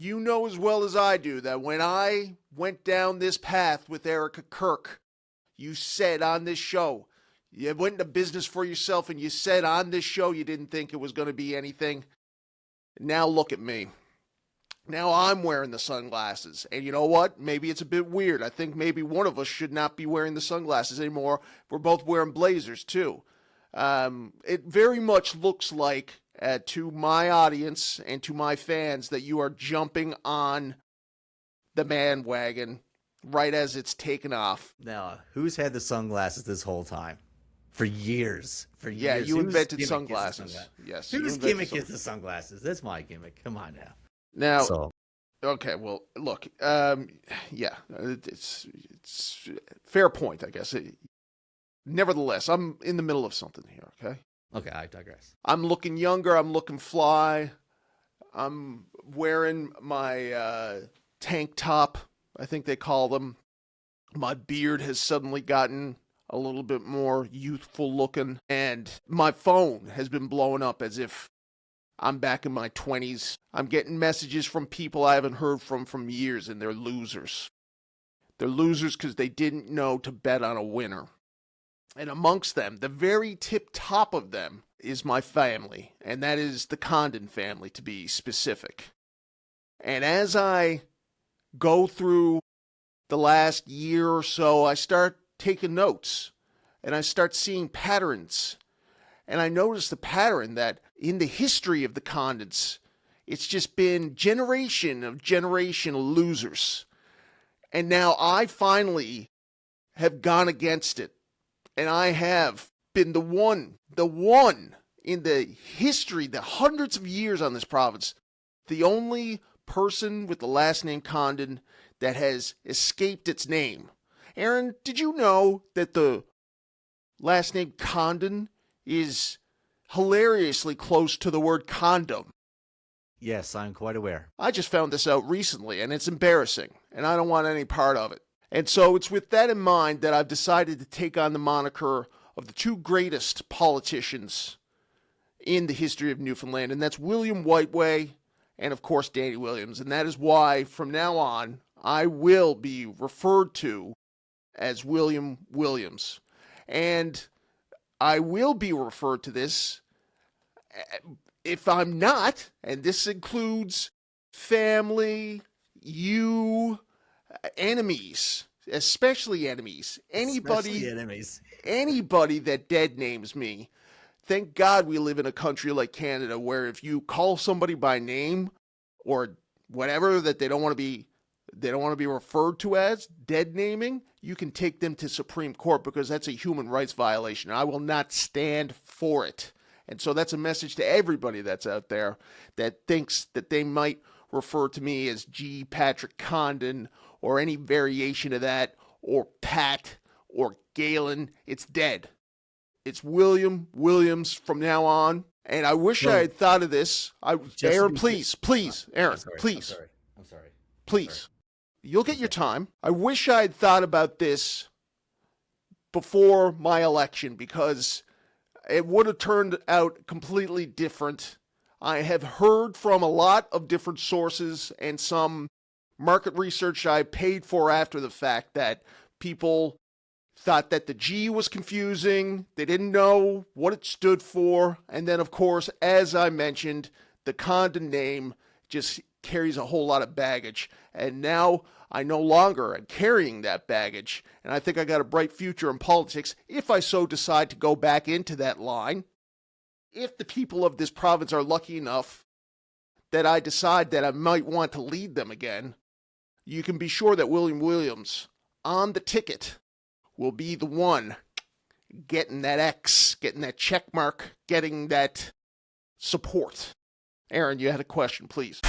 You know as well as I do that when I went down this path with Erica Kirk, you said on this show, you went into business for yourself and you said on this show you didn't think it was going to be anything. Now look at me. Now I'm wearing the sunglasses. And you know what? Maybe it's a bit weird. I think maybe one of us should not be wearing the sunglasses anymore. We're both wearing blazers too. It very much looks like, to my audience and to my fans, that you are jumping on the bandwagon right as it's taken off. Now, who's had the sunglasses this whole time? For years. Yeah, you invented sunglasses. Yes. Whose gimmick is the sunglasses? That's my gimmick. Come on now. Now, okay, well, look, yeah, it's fair point, I guess. Nevertheless, I'm in the middle of something here, okay? Okay, I digress. I'm looking younger. I'm looking fly. I'm wearing my tank top, I think they call them. My beard has suddenly gotten a little bit more youthful looking, and my phone has been blowing up as if I'm back in my 20s. I'm getting messages from people I haven't heard from years, and they're losers. They're losers because they didn't know to bet on a winner. And amongst them, the very tip top of them, is my family, and that is the Condon family, to be specific. And as I go through the last year or so, I start taking notes, and I start seeing patterns. And I noticed the pattern that in the history of the Condons, it's just been generation of losers. And now I finally have gone against it. And I have been the one in the history, the hundreds of years on this province, the only person with the last name Condon that has escaped its name. Aaron, did you know that the last name Condon is hilariously close to the word condom? Yes, I'm quite aware. I just found this out recently, and it's embarrassing, and I don't want any part of it. And so it's with that in mind that I've decided to take on the moniker of the two greatest politicians in the history of Newfoundland, and that's William Whiteway and, of course, Danny Williams. And that is why, from now on, I will be referred to as William Williams. And I will be referred to this, if I'm not, and this includes family, you, enemies, especially enemies. Anybody that dead names me. Thank God we live in a country like Canada where if you call somebody by name or whatever that they don't want to be referred to as, dead naming, you can take them to Supreme Court because that's a human rights violation. I will not stand for it. And so that's a message to everybody that's out there that thinks that they might refer to me as G. Patrick Condon or any variation of that, or Pat, or Galen. It's dead. It's William Williams from now on. And I wish I had thought of this. Aaron, please, Aaron, please. I'm sorry. Please. You'll get your time. I wish I had thought about this before my election because it would have turned out completely different. I have heard from a lot of different sources and some market research I paid for after the fact that people thought that the G was confusing. They didn't know what it stood for. And then, of course, as I mentioned, the Condon name just carries a whole lot of baggage. And now I no longer am carrying that baggage. And I think I got a bright future in politics if I so decide to go back into that line. If the people of this province are lucky enough that I decide that I might want to lead them again, you can be sure that William Williams on the ticket will be the one getting that X, getting that check mark, getting that support. Aaron, you had a question, please.